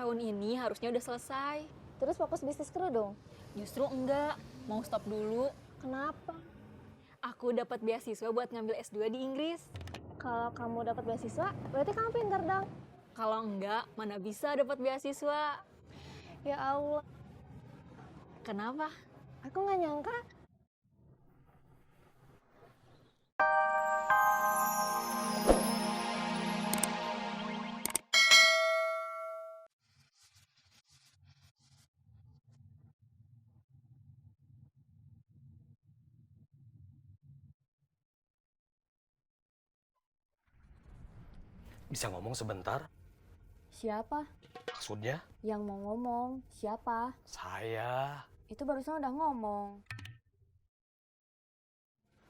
Tahun ini harusnya udah selesai. Terus fokus bisnis kerudung? Justru enggak, mau stop dulu. Kenapa? Aku dapat beasiswa buat ngambil S2 di Inggris. Kalau kamu dapat beasiswa, berarti kamu pintar dong. Kalau enggak, mana bisa dapat beasiswa? Ya Allah, Kenapa? aku nggak nyangka. Bisa ngomong sebentar? Siapa? Maksudnya? Yang mau ngomong, siapa? Saya. Itu barusan udah ngomong.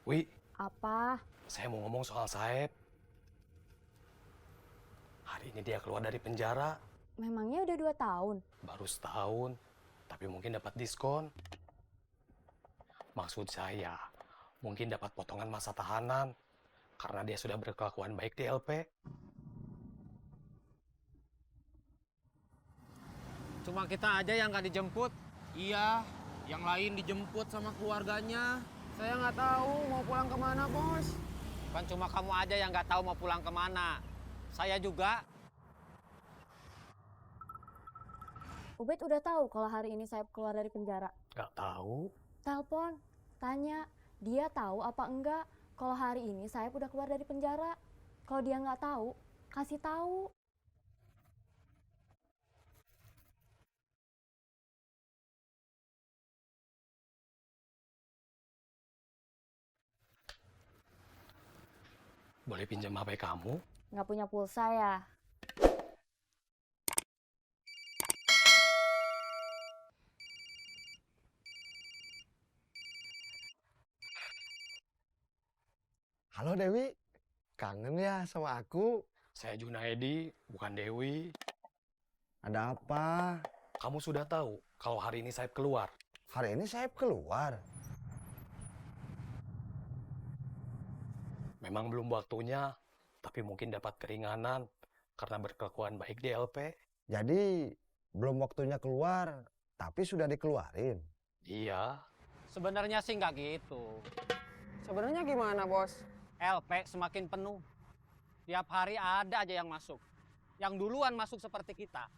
Wi, Apa? saya mau ngomong soal Saeb. Hari ini dia keluar dari penjara. Memangnya udah 2 tahun? Baru setahun, tapi mungkin dapat diskon. Maksud saya, mungkin dapat potongan masa tahanan. Karena dia sudah berkelakuan baik di LP. Cuma kita aja yang nggak dijemput. Iya, yang lain dijemput sama keluarganya. Saya nggak tahu mau pulang kemana, Bos. Kan cuma kamu aja yang nggak tahu mau pulang kemana. Saya juga. Ubed udah tahu kalau hari ini saya keluar dari penjara. Gak tahu. Telepon, tanya, dia tahu apa enggak kalau hari ini saya udah keluar dari penjara. Kalau dia nggak tahu, kasih tahu. Boleh pinjam HP kamu? Nggak punya pulsa ya? Halo Dewi, kangen ya sama aku? Saya Junaedi, bukan Dewi. Ada apa? Kamu sudah tahu kalau hari ini Saeb keluar. Hari ini saya keluar. Memang belum waktunya, tapi mungkin dapat keringanan karena berkelakuan baik di LP. Jadi belum waktunya keluar, tapi sudah dikeluarin. Iya, Sebenarnya sih nggak gitu. Sebenarnya gimana, Bos? LP semakin penuh. Tiap hari ada aja yang masuk. Yang duluan masuk seperti kita,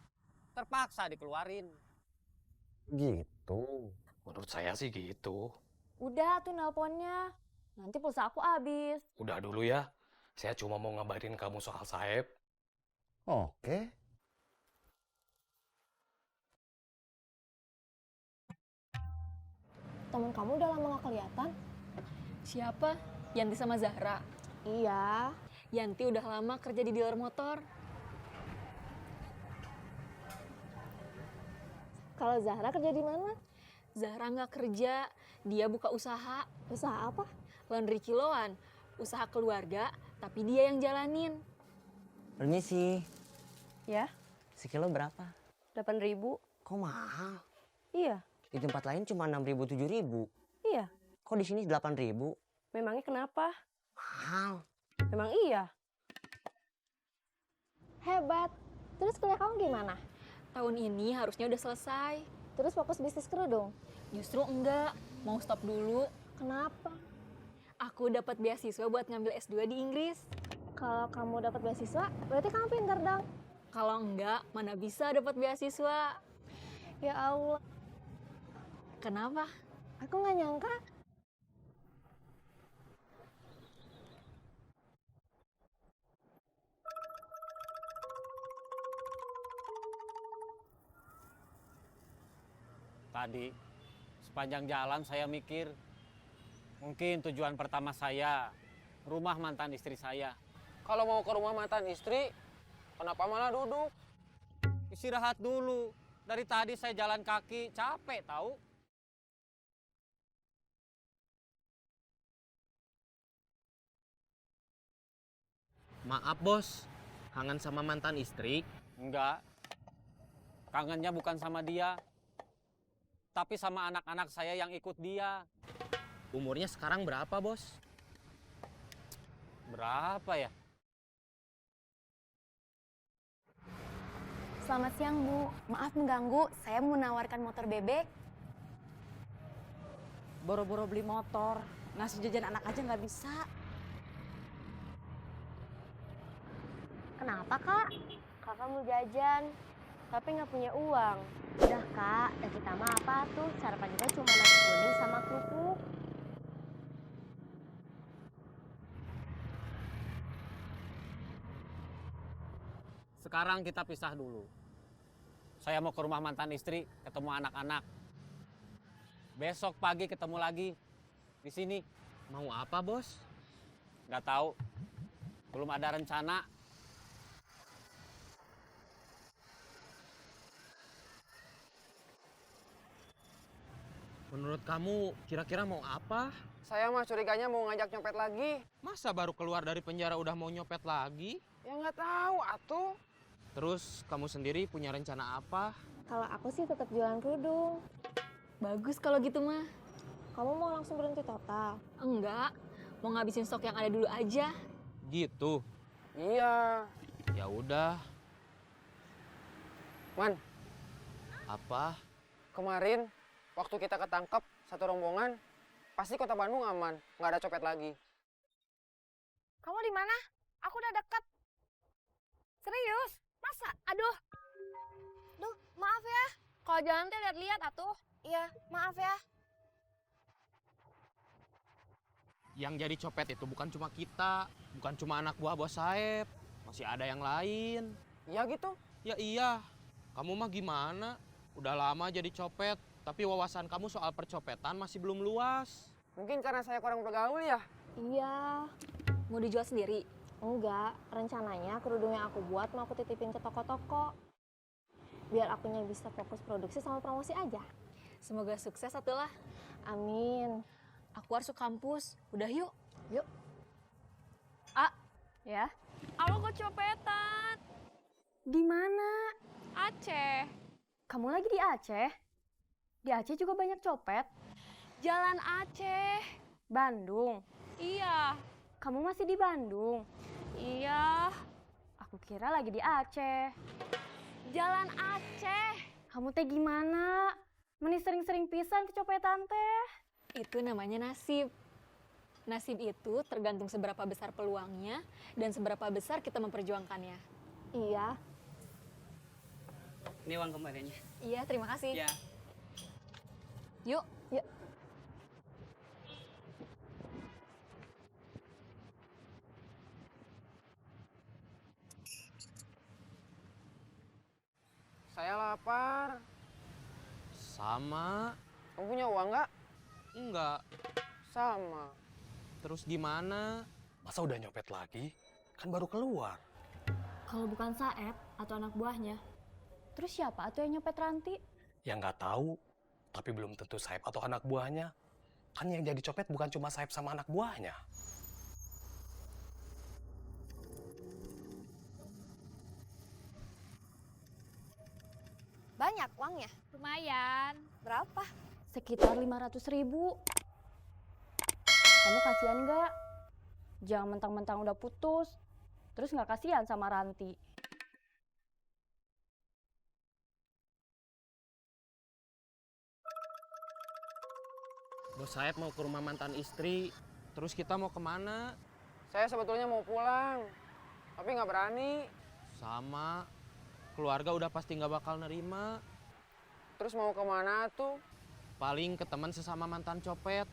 terpaksa dikeluarin. Gitu. menurut saya sih gitu. Udah tuh nelponnya. Nanti pulsa aku habis. Udah dulu ya, saya cuma mau ngabarin kamu soal Saeb. Oke. Temen kamu udah lama gak kelihatan? Siapa? Yanti sama Zahra. Iya. Yanti udah lama kerja di dealer motor. Kalau Zahra kerja di mana? Zahra nggak kerja, dia buka usaha. Usaha apa? Laundry kiloan, usaha keluarga, tapi dia yang jalanin. Permisi, Ya, sekilo berapa? 8.000. Kok mahal? Iya, Di tempat lain cuma 6.000, 7.000. iya. Kok di sini 8.000? Memangnya kenapa? Mahal. Memang iya. Hebat. Terus kuliah kamu gimana? Tahun ini harusnya udah selesai. Terus fokus bisnis kerudung? Justru enggak, mau stop dulu. Kenapa? Aku dapat beasiswa buat ngambil S2 di Inggris. Kalau kamu dapat beasiswa, berarti kamu pintar dong. Kalau enggak, mana bisa dapat beasiswa? Ya Allah, Kenapa? aku nggak nyangka. Tadi, sepanjang jalan saya mikir, mungkin tujuan pertama saya, rumah mantan istri saya. Kalau mau ke rumah mantan istri, kenapa malah duduk? Istirahat dulu. Dari tadi saya jalan kaki, capek tahu. Maaf bos, kangen sama mantan istri? Enggak. Kangennya bukan sama dia, tapi sama anak-anak saya yang ikut dia. Umurnya sekarang berapa bos? Berapa ya? Selamat siang, Bu. Maaf mengganggu, saya mau menawarkan motor bebek. Boro-boro beli motor, ngasih jajan anak aja nggak bisa. Kenapa, Kak? Kakak mau jajan, tapi nggak punya uang. Udah, Kak, dan kita mah apa tuh? Sarapan kita cuma nasi kuning sama kerupuk. Sekarang kita pisah dulu. Saya mau ke rumah mantan istri, ketemu anak-anak. Besok pagi ketemu lagi di sini. Mau apa, Bos? Nggak tahu, belum ada rencana. Menurut kamu kira-kira mau apa? Saya mah curiganya mau ngajak nyopet lagi. Masa baru keluar dari penjara udah mau nyopet lagi? Ya nggak tahu atuh. Terus kamu sendiri punya rencana apa? Kalau aku sih tetap jualan kerudung. Bagus kalau gitu mah. Kamu mau langsung berhenti total? Enggak, mau ngabisin stok yang ada dulu aja. Gitu. Iya. Ya udah. Man, Apa? kemarin waktu kita ketangkep satu rombongan, pasti kota Bandung aman, nggak ada copet lagi. Kamu di mana? Aku udah dekat. Serius? Masa? Aduh. Duh, maaf ya. Kalau jalan teh lihat-lihat atuh. Iya, maaf ya. Yang jadi copet itu bukan cuma kita, bukan cuma anak buah Bos Saeb, masih ada yang lain. Iya gitu. Ya iya, kamu mah gimana? Udah lama jadi copet, tapi wawasan kamu soal percopetan masih belum luas. Mungkin karena saya kurang bergaul ya. Iya. Mau dijual sendiri? Enggak, rencananya kerudung yang aku buat mau aku titipin ke toko-toko. Biar akunya bisa fokus produksi sama promosi aja. Semoga sukses atulah. Amin. Aku harus ke kampus. Udah yuk. Yuk. Ya. Aku kecopetan. Di mana? Aceh. Kamu lagi di Aceh? Di Aceh juga banyak copet. Jalan Aceh. Bandung. Iya. Kamu masih di Bandung? Iya. Aku kira lagi di Aceh. Jalan Aceh. Kamu teh gimana? Meni sering-sering pisan kecopetan teh. Itu namanya nasib. Nasib itu tergantung seberapa besar peluangnya dan seberapa besar kita memperjuangkannya. Iya. Ini uang kembaliannya. Iya, terima kasih. Ya. Yuk. Yuk. Saya lapar. Sama? Kamu punya uang nggak? Enggak. Sama. Terus gimana? Masa udah nyopet lagi? Kan baru keluar. Kalau bukan Saeb atau anak buahnya, terus siapa atau yang nyopet Ranti? Ya nggak tahu, tapi belum tentu Saeb atau anak buahnya. Kan yang jadi copet bukan cuma Saeb sama anak buahnya. Banyak uangnya. Lumayan. Berapa? Sekitar 500.000. Kamu kasihan nggak? Jangan mentang-mentang udah putus, terus nggak kasihan sama Ranti. Bos Saeb mau ke rumah mantan istri, terus kita mau kemana? Saya sebetulnya mau pulang, tapi nggak berani. Sama, keluarga udah pasti nggak bakal nerima. Terus mau kemana tuh? Paling ke teman sesama mantan copet.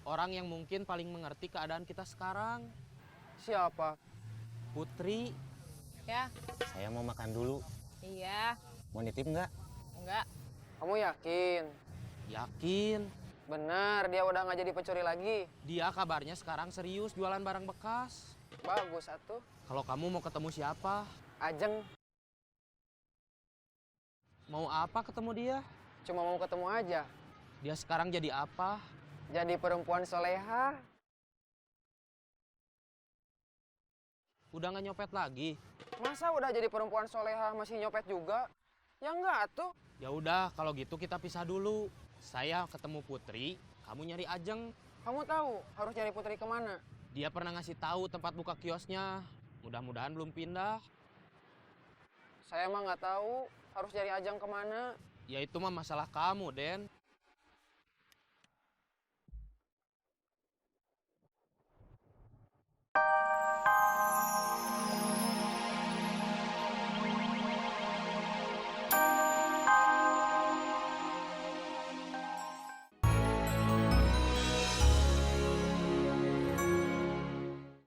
Orang yang mungkin paling mengerti keadaan kita sekarang. Siapa? Putri. Ya. Saya mau makan dulu. Iya. Mau nitip nggak? Enggak. Kamu yakin? Yakin. Benar, dia udah nggak jadi pencuri lagi. Dia kabarnya sekarang serius jualan barang bekas. Bagus atuh. Kalau kamu mau ketemu siapa? Ajeng, Mau apa ketemu dia? cuma mau ketemu aja. Dia sekarang jadi apa? Jadi perempuan soleha. Udah nggak nyopet lagi? Masa udah jadi perempuan soleha masih nyopet juga? Ya enggak tuh. Ya udah, kalau gitu kita pisah dulu. Saya ketemu Putri, kamu nyari Ajeng. Kamu tahu harus nyari Putri kemana? Dia pernah ngasih tahu tempat buka kiosnya. Mudah-mudahan belum pindah. Saya mah nggak tahu harus cari Ajang kemana. Ya itu mah masalah kamu, Den.